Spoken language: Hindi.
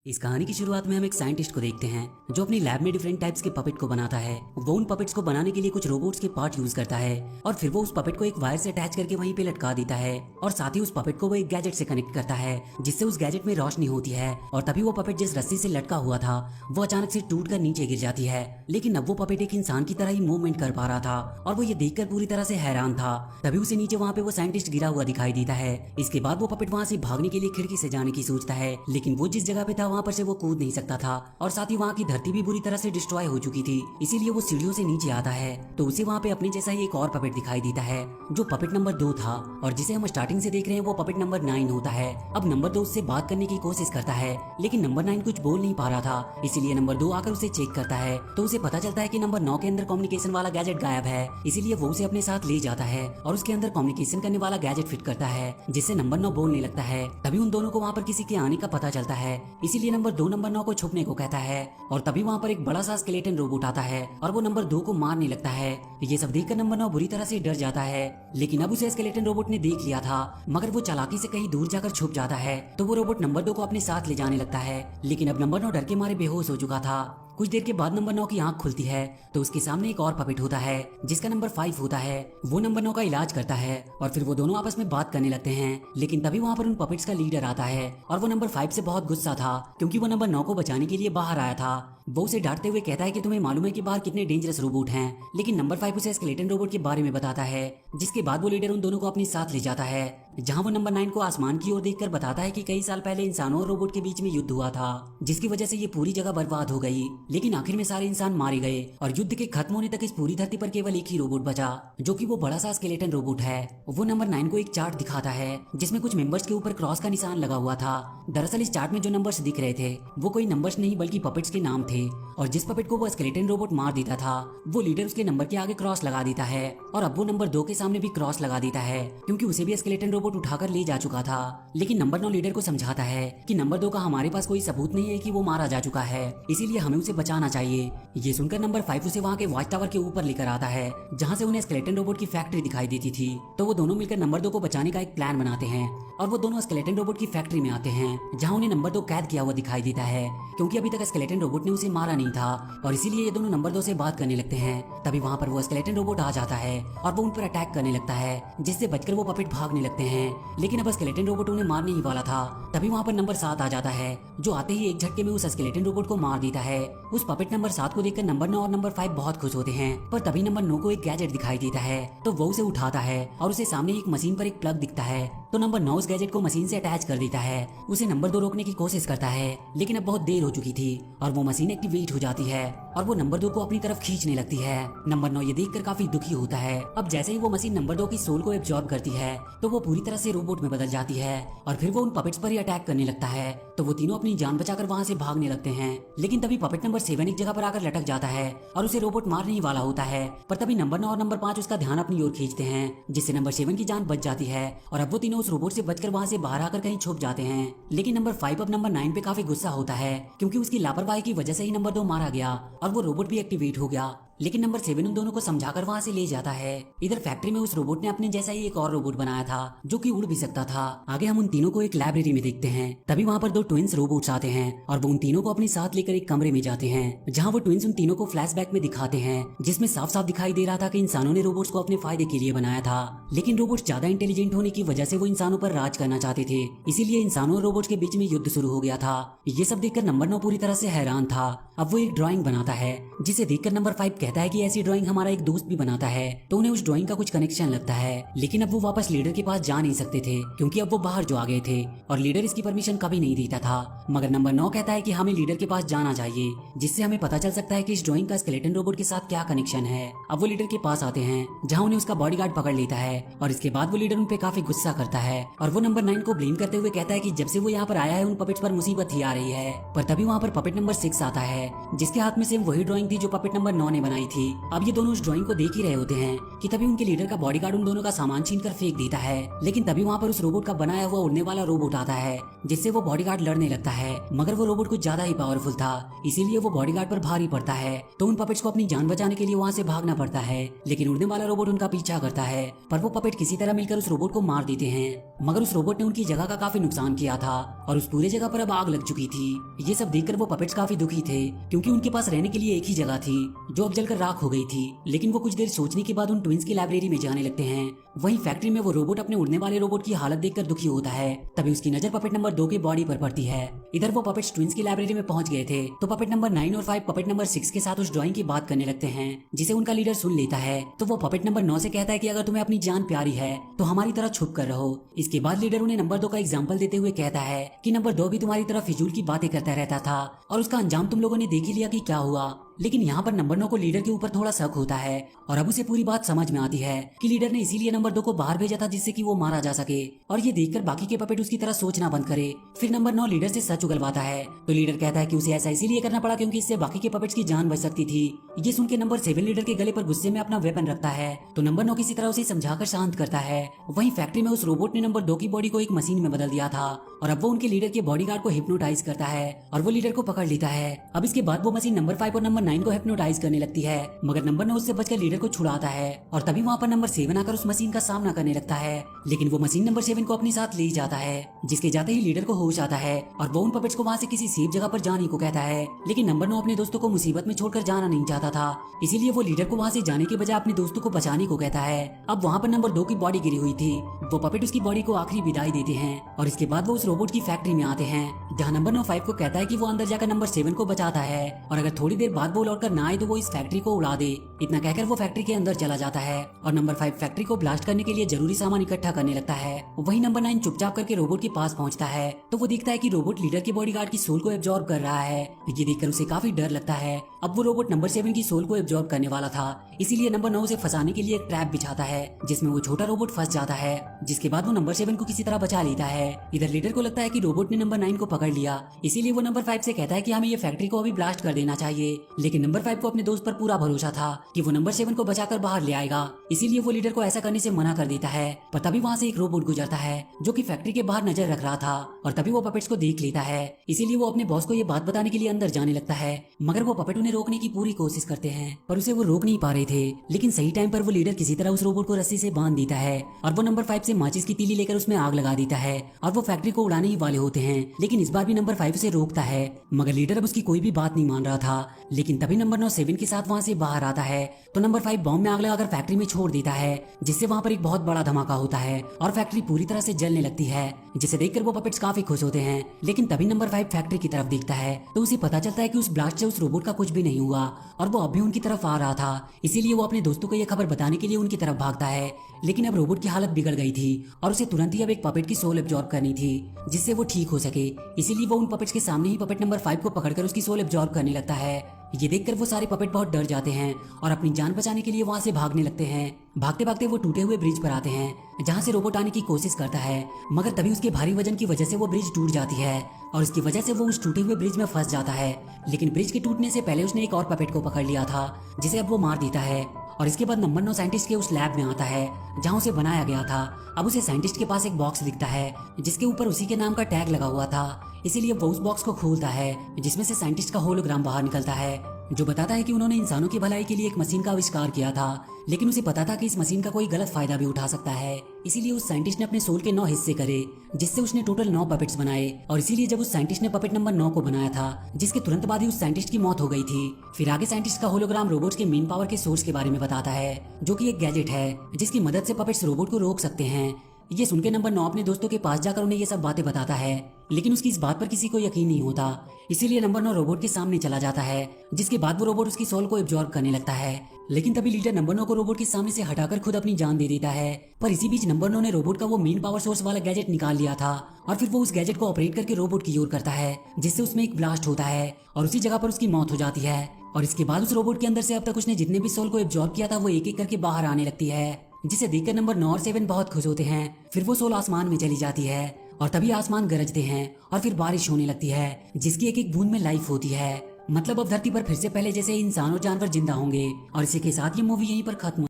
इस कहानी की शुरुआत में हम एक साइंटिस्ट को देखते हैं जो अपनी लैब में डिफरेंट टाइप्स के पपेट को बनाता है। वो उन पपेट्स को बनाने के लिए कुछ रोबोट्स के पार्ट यूज करता है और फिर वो उस पपेट को एक वायर से अटैच करके वहीं पे लटका देता है और साथ ही उस पपेट को वो एक गैजेट से कनेक्ट करता है जिससे उस गैजेट में रोशनी होती है और तभी वो पपेट जिस रस्सी से लटका हुआ था वो अचानक से टूट कर नीचे गिर जाती है। लेकिन अब वो पपेट एक इंसान की तरह ही मूवमेंट कर पा रहा था और वो ये देखकर पूरी तरह से हैरान था। तभी उसे नीचे वहाँ पे वो साइंटिस्ट गिरा हुआ दिखाई देता है। इसके बाद वो पपेट वहाँ से भागने के लिए खिड़की से जाने की सोचता है, लेकिन वो जिस जगह पे था वहाँ पर से वो कूद नहीं सकता था और साथ ही वहाँ की धरती भी बुरी तरह से डिस्ट्रॉय हो चुकी थी। इसीलिए वो सीढ़ियों से नीचे आता है तो उसे वहाँ पे अपने जैसा ही एक और पपेट दिखाई देता है जो पपेट नंबर 2 था और जिसे हम स्टार्टिंग से देख रहे हैं वो पपेट नंबर 9 होता है। अब नंबर 2 उससे बात करने की कोशिश करता है लेकिन नंबर 9 कुछ बोल नहीं पा रहा था। इसीलिए नंबर 2 आकर उसे चेक करता है तो उसे पता चलता है कि नंबर 9 के अंदर कम्युनिकेशन वाला गैजेट गायब है। इसीलिए वो उसे अपने साथ ले जाता है और उसके अंदर कम्युनिकेशन करने वाला गैजेट फिट करता है जिससे नंबर 9 बोलने लगता है। तभी उन दोनों को वहाँ पर किसी के आने का पता चलता है, इसीलिए नंबर 2 नंबर 9 को छुपने को कहता है और तभी वहाँ पर एक बड़ा सा स्केलेटन रोबोट आता है और वो नंबर 2 को मारने लगता है। ये सब देखकर नंबर 9 बुरी तरह से डर जाता है, लेकिन अब उसे स्केलेटन रोबोट ने देख लिया था मगर वो चालाकी से कहीं दूर जाकर छुप जाता है तो वो रोबोट नंबर 2 को अपने साथ ले जाने लगता है। लेकिन अब नंबर 9 डर के मारे बेहोश हो चुका था। कुछ देर के बाद नंबर 9 की आंख खुलती है तो उसके सामने एक और पपेट होता है जिसका नंबर 5 होता है। वो नंबर 9 का इलाज करता है और फिर वो दोनों आपस में बात करने लगते हैं। लेकिन तभी वहाँ पर उन पपेट्स का लीडर आता है और वो नंबर 5 से बहुत गुस्सा था क्योंकि वो नंबर 9 को बचाने के लिए बाहर आया था। वो उसे डांटते हुए कहता है कि तुम्हें मालूम है कि बाहर कितने डेंजरस रोबोट हैं। लेकिन नंबर 5 उसे स्केलेटन रोबोट के बारे में बताता है जिसके बाद वो लीडर उन दोनों को अपने साथ ले जाता है जहाँ वो नंबर 9 को आसमान की ओर देखकर बताता है कि कई साल पहले इंसानों और रोबोट के बीच में युद्ध हुआ था जिसकी वजह से ये पूरी जगह बर्बाद हो गई। लेकिन आखिर में सारे इंसान मारे गए और युद्ध के खत्म होने तक इस पूरी धरती पर केवल एक ही रोबोट बचा जो कि वो बड़ा सा स्केलेटन रोबोट है। वो नंबर 9 को एक चार्ट दिखाता है जिसमें कुछ मेंबर्स के ऊपर क्रॉस का निशान लगा हुआ था। दरअसल इस चार्ट में जो नंबर्स दिख रहे थे वो कोई नंबर्स नहीं बल्कि पपेट्स के नाम थे और जिस पपेट को वो स्केलेटन रोबोट मार देता था वो लीडर उसके नंबर के आगे क्रॉस लगा देता है और अब वो नंबर 2 के सामने भी क्रॉस लगा देता है क्योंकि उसे भी स्केलेटन रोबोट उठाकर ले जा चुका था। लेकिन नंबर 9 लीडर को समझाता है कि नंबर 2 का हमारे पास कोई सबूत नहीं है कि वो मारा जा चुका है, इसीलिए हमें उसे बचाना चाहिए। ये सुनकर नंबर 5 उसे वहाँ के वॉच टावर के ऊपर लेकर आता है जहाँ से उन्हें स्केलेटन रोबोट की फैक्ट्री दिखाई देती थी। तो वो दोनों मिलकर नंबर 2 को बचाने का एक प्लान बनाते हैं और वो दोनों स्केलेटन रोबोट की फैक्ट्री में आते हैं जहाँ उन्हें नंबर 2 कैद किया हुआ दिखाई देता है क्योंकि अभी तक स्केलेटन रोबोट ने उसे मारा नहीं था और इसीलिए ये दोनों नंबर 2 से बात करने लगते हैं। तभी वहाँ पर वो स्केलेटन रोबोट आ जाता है और वो उन पर अटैक करने लगता है जिससे बचकर वो पपेट भागने लगते हैं। लेकिन अब स्केलेटन रोबोट उन्हें मारने ही वाला था। तभी वहाँ पर नंबर 7 आ जाता है जो आते ही एक झटके में उस स्केलेटन रोबोट को मार देता है। उस पपेट नंबर 7 को देखकर नंबर 9 और नंबर 5 बहुत खुश होते हैं, पर तभी नंबर 9 को एक गैजेट दिखाई देता है तो वो उसे उठाता है और उसे सामने एक मशीन पर एक प्लग दिखता है तो नंबर 9 उस गैजेट को मशीन से अटैच कर देता है। उसे नंबर 2 रोकने की कोशिश करता है लेकिन अब बहुत देर हो चुकी थी और वो मशीन एक्टिवेट हो जाती है और वो नंबर 2 को अपनी तरफ खींचने लगती है। नंबर 9 ये देखकर काफी दुखी होता है। अब जैसे ही वो मशीन नंबर 2 की सोल को एब्जॉर्ब करती है तो वो पूरी तरह से रोबोट में बदल जाती है और फिर वो उन पपेट्स पर ही अटैक करने लगता है तो वो तीनों अपनी जान बचाकर वहाँ से भागने लगते हैं। लेकिन तभी पपेट नंबर 7 एक जगह पर आकर लटक जाता है और उसे रोबोट मारने ही वाला होता है, पर तभी नंबर 9 और नंबर 5 उसका ध्यान अपनी ओर खींचते हैं जिससे नंबर 7 की जान बच जाती है और अब वो तीनों उस रोबोट से बचकर वहाँ से बाहर आकर कहीं छुप जाते हैं। लेकिन नंबर 5 अब नंबर 9 पे काफी गुस्सा होता है क्योंकि उसकी लापरवाही की वजह से ही नंबर 2 मारा गया और वो रोबोट भी एक्टिवेट हो गया। लेकिन नंबर 7 उन दोनों को समझाकर वहाँ से ले जाता है। इधर फैक्ट्री में उस रोबोट ने अपने जैसा ही एक और रोबोट बनाया था जो कि उड़ भी सकता था। आगे हम उन तीनों को एक लाइब्रेरी में देखते हैं। तभी वहाँ पर 2 ट्विंस रोबोट्स आते हैं और वो उन तीनों को अपने साथ लेकर एक कमरे में जाते हैं जहाँ वो ट्विंस उन तीनों को फ्लैशबैक में दिखाते हैं जिसमें साफ साफ दिखाई दे रहा था कि इंसानों ने रोबोट्स को अपने फायदे के लिए बनाया था। लेकिन रोबोट्स ज्यादा इंटेलिजेंट होने की वजह से वो इंसानों पर राज करना चाहते थे, इसीलिए इंसानों और रोबोट्स के बीच में युद्ध शुरू हो गया था। ये सब देखकर नंबर 9 पूरी तरह से हैरान था। अब वो एक ड्राइंग बनाता है जिसे देखकर नंबर 5 कहता है कि ऐसी ड्राइंग हमारा एक दोस्त भी बनाता है तो उन्हें उस ड्राइंग का कुछ कनेक्शन लगता है। लेकिन अब वो वापस लीडर के पास जा नहीं सकते थे क्योंकि अब वो बाहर जो आ गए थे और लीडर इसकी परमिशन कभी नहीं देता था। मगर नंबर 9 कहता है कि हमें लीडर के पास जाना चाहिए जिससे हमें पता चल सकता है कि इस ड्राइंग का स्केलेटन रोबोट के साथ क्या कनेक्शन है। अब वो लीडर के पास आते हैं जहाँ उन्हें उसका बॉडीगार्ड पकड़ लेता है और इसके बाद वो लीडर उन पे काफी गुस्सा करता है और वो नंबर 9 को ब्लेम करते हुए कहता है कि जब से वो यहाँ पर आया है उन पपेट्स पर मुसीबत ही आ रही है। पर तभी वहाँ पर पपेट नंबर 6 आता है जिसके हाथ में सेम वही ड्राइंग थी जो पपेट नंबर 9 ने बनाई बनाई थी। अब ये दोनों उस ड्राइंग को देख ही रहे होते हैं कि तभी उनके लीडर का बॉडीगार्ड उन दोनों का सामान छीन कर फेंक देता है। लेकिन तभी वहाँ पर उस रोबोट का बनाया हुआ उड़ने वाला रोबोट आता है, जिससे वो बॉडीगार्ड लड़ने लगता है। मगर वो रोबोट कुछ ज्यादा ही पावरफुल था, इसीलिए वो बॉडीगार्ड पर भारी पड़ता है। तो उन पपेट्स को अपनी जान बचाने के लिए वहाँ से भागना पड़ता है। लेकिन उड़ने वाला रोबोट उनका पीछा करता है, पर वो पपेट किसी तरह मिलकर उस रोबोट को मार देते हैं। मगर उस रोबोट ने उनकी जगह का काफी नुकसान किया था और उस पूरे जगह पर अब आग लग चुकी थी। ये सब देखकर वो पपेट्स काफी दुखी थे, क्योंकि उनके पास रहने के लिए एक ही जगह थी जो अब जलकर राख हो गई थी। लेकिन वो कुछ देर सोचने के बाद उन ट्विंस की लाइब्रेरी में जाने लगते हैं। वहीं फैक्ट्री में वो रोबोट अपने उड़ने वाले रोबोट की हालत देखकर दुखी होता है। तभी उसकी नजर पपेट नंबर 2 की बॉडी पर पड़ती है। इधर वो पपेट्स ट्विंस की लाइब्रेरी में पहुंच गए थे, तो पपेट नंबर 9 और 5 पपेट नंबर 6 के साथ उस ड्राइंग की बात करने लगते हैं, जिसे उनका लीडर सुन लेता है। तो वो पपेट नंबर 9 से कहता है कि अगर तुम्हें अपनी जान प्यारी है तो हमारी तरह छुप कर रहो। इसके बाद लीडर उन्हें नंबर 2 का एग्जाम्पल देते हुए कहता है कि नंबर 2 भी तुम्हारी तरह फिजूल की बातें करता रहता था और उसका अंजाम तुम लोगों ने देख ही लिया कि क्या हुआ। लेकिन यहाँ पर नंबर 9 को लीडर के ऊपर थोड़ा शक होता है और अब उसे पूरी बात समझ में आती है कि लीडर ने इसीलिए नंबर 2 को बाहर भेजा था जिससे कि वो मारा जा सके। और ये देखकर बाकी के पपेट उसकी तरह सोचना बंद करे। फिर नंबर 9 लीडर से सच उगलवाता है, तो लीडर कहता है कि उसे ऐसा इसीलिए करना पड़ा क्योंकि इससे बाकी के पपेट्स की जान बच सकती थी। ये सुन के नंबर 7 लीडर के गले पर गुस्से में अपना वेपन रखता है, तो नंबर 9 किसी तरह उसे समझाकर शांत करता है। वहीं फैक्ट्री में उस रोबोट ने नंबर 2 की बॉडी को एक मशीन में बदल दिया था और अब वो उनके लीडर के बॉडीगार्ड को हिप्नोटाइज करता है और वो लीडर को पकड़ लेता है। अब इसके बाद वो मशीन नंबर 5 और नंबर 9 को हिप्नोटाइज करने लगती है, मगर नंबर 9 उससे बचकर लीडर को छुड़ाता है और तभी वहाँ पर नंबर 7 आकर उस मशीन का सामना करने लगता है। लेकिन वो मशीन नंबर 7 को अपने साथ ले जाता है, जिसके जाते ही लीडर को होश आता है और वो उन पपेट्स को वहाँ से किसी सेफ जगह पर जाने को कहता है। लेकिन नंबर 9 अपने दोस्तों को मुसीबत में छोड़कर जाना नहीं चाहता था, इसीलिए वो लीडर को वहाँ से जाने के बजाय अपने दोस्तों को बचाने को कहता है। अब वहाँ पर नंबर 2 की बॉडी गिरी हुई थी, वो पपेट उसकी बॉडी को आखिरी विदाई देते हैं और इसके बाद वो उस रोबोट की फैक्ट्री में आते हैं, जहाँ नंबर 9 5 को कहता है कि वो अंदर जाकर नंबर 7 को बचाता है और अगर थोड़ी देर बाद वो लौटकर ना आए तो वो इस फैक्ट्री को उड़ा दे। इतना कहकर वो फैक्ट्री के अंदर चला जाता है और नंबर 5 फैक्ट्री को ब्लास्ट करने के लिए जरूरी सामान इकट्ठा करने लगता है। वहीं नंबर 9 चुपचाप करके रोबोट के पास पहुंचता है, तो वो देखता है कि रोबोट लीडर के बॉडीगार्ड की सोल को एब्जॉर्ब कर रहा है। ये देखकर उसे काफी डर लगता है। अब वो रोबोट नंबर 7 की सोल को एब्जॉर्ब करने वाला था, इसीलिए नंबर 9 उसे फंसाने के लिए एक ट्रैप बिछाता है, जिसमें वो छोटा रोबोट फंस जाता है। जिसके बाद वो नंबर 7 को किसी तरह बचा लेता है। इधर लीडर को लगता है कि रोबोट ने नंबर 9 को पकड़ लिया, इसीलिए वो नंबर 5 से कहता है कि हमें ये फैक्ट्री को अभी ब्लास्ट कर देना चाहिए। लेकिन नंबर 5 को अपने दोस्त पर पूरा भरोसा था कि वो नंबर 7 को बचाकर बाहर ले आएगा, इसीलिए वो लीडर को ऐसा करने से मना कर देता है। पर तभी वहाँ से एक रोबोट गुजरता है जो कि फैक्ट्री के बाहर नजर रख रहा था और तभी वो पपेट्स को देख लेता है, इसीलिए वो अपने बॉस को ये बात बताने के लिए अंदर जाने लगता है। मगर वो पपेट उन्हें रोकने की पूरी कोशिश करते हैं, पर उसे वो रोक नहीं पा रहे थे। लेकिन सही टाइम पर वो लीडर किसी तरह उस रोबोट को रस्सी से बांध देता है और वो नंबर 5 से माचिस की तीली लेकर उसमें आग लगा देता है और वो फैक्ट्री को उड़ाने ही वाले होते हैं। लेकिन इस बार भी नंबर 5 उसे रोकता है, मगर लीडर अब उसकी कोई भी बात नहीं मान रहा था। लेकिन तभी नंबर 9 7 के साथ वहाँ से बाहर आता है, तो नंबर 5 बॉम्ब में आग लगाकर फैक्ट्री में छोड़ देता है, जिससे वहाँ पर एक बहुत बड़ा धमाका होता है और फैक्ट्री पूरी तरह से जलने लगती है, जिसे देखकर वो पपेट्स काफी खुश होते हैं। लेकिन तभी नंबर 5 फैक्ट्री की तरफ देखता है, तो उसे पता चलता है कि उस ब्लास्ट से उस रोबोट का कुछ भी नहीं हुआ और वो अब भी उनकी तरफ आ रहा था, इसीलिए वो अपने दोस्तों को ये खबर बताने के लिए उनकी तरफ भागता है। लेकिन अब रोबोट की हालत बिगड़ गई थी और उसे तुरंत ही अब एक पपेट की सोल एब्जॉर्ब करनी थी, जिससे वो ठीक हो सके। इसीलिए वो उन पपेट्स के सामने ही पपेट नंबर 5 को पकड़कर उसकी सोल एब्जॉर्ब करने लगता है। ये देखकर वो सारे पपेट बहुत डर जाते हैं और अपनी जान बचाने के लिए वहाँ से भागने लगते हैं। भागते भागते वो टूटे हुए ब्रिज पर आते हैं, जहाँ से रोबोट आने की कोशिश करता है, मगर तभी उसके भारी वजन की वजह से वो ब्रिज टूट जाती है और इसकी वजह से वो उस टूटे हुए ब्रिज में फंस जाता है। लेकिन ब्रिज के टूटने से पहले उसने एक और पपेट को पकड़ लिया था, जिसे अब वो मार देता है। और इसके बाद नंबर 9 साइंटिस्ट के उस लैब में आता है जहाँ उसे बनाया गया था। अब उसे साइंटिस्ट के पास एक बॉक्स दिखता है जिसके ऊपर उसी के नाम का टैग लगा हुआ था, इसीलिए वो उस बॉक्स को खोलता है, जिसमें से साइंटिस्ट का होलोग्राम बाहर निकलता है, जो बताता है कि उन्होंने इंसानों की भलाई के लिए एक मशीन का आविष्कार किया था। लेकिन उसे पता था कि इस मशीन का कोई गलत फायदा भी उठा सकता है, इसीलिए उस साइंटिस्ट ने अपने सोल के 9 हिस्से करे, जिससे उसने टोटल 9 पपेट्स बनाए। और इसीलिए जब उस साइंटिस्ट ने पपेट नंबर 9 को बनाया था, जिसके तुरंत बाद ही उस साइंटिस्ट की मौत हो गई थी। फिर आगे साइंटिस्ट का होलोग्राम रोबोट्स के मेन पावर के सोर्स के बारे में बताता है, जो कि एक गैजेट है जिसकी मदद से पपेट्स रोबोट को रोक सकते हैं। ये सुनकर नंबर 9 अपने दोस्तों के पास जाकर उन्हें ये सब बातें बताता है, लेकिन उसकी इस बात पर किसी को यकीन नहीं होता, इसीलिए नंबर 9 रोबोट के सामने चला जाता है, जिसके बाद वो रोबोट उसकी सोल को एब्जॉर्ब करने लगता है। लेकिन तभी लीडर नंबर 9 को रोबोट के सामने से हटाकर खुद अपनी जान दे देता है। पर इसी बीच नंबर 9 ने रोबोट का वो मेन पावर सोर्स वाला गैजेट निकाल लिया था और फिर वो उस गैजेट को ऑपरेट करके रोबोट की ओर करता है, जिससे उसमें एक ब्लास्ट होता है और उसी जगह पर उसकी मौत हो जाती है। और इसके बाद उस रोबोट के अंदर से अब तक उसने जितने भी सोल को एब्जॉर्ब किया था वो एक एक करके बाहर आने लगती है, जिसे देखकर नंबर 9 और 7 बहुत खुश होते हैं। फिर वो सोल आसमान में चली जाती है और तभी आसमान गरजते हैं और फिर बारिश होने लगती है, जिसकी एक एक बूंद में लाइफ होती है। मतलब अब धरती पर फिर से पहले जैसे इंसान और जानवर जिंदा होंगे। और इसी के साथ ये मूवी यहीं पर खत्म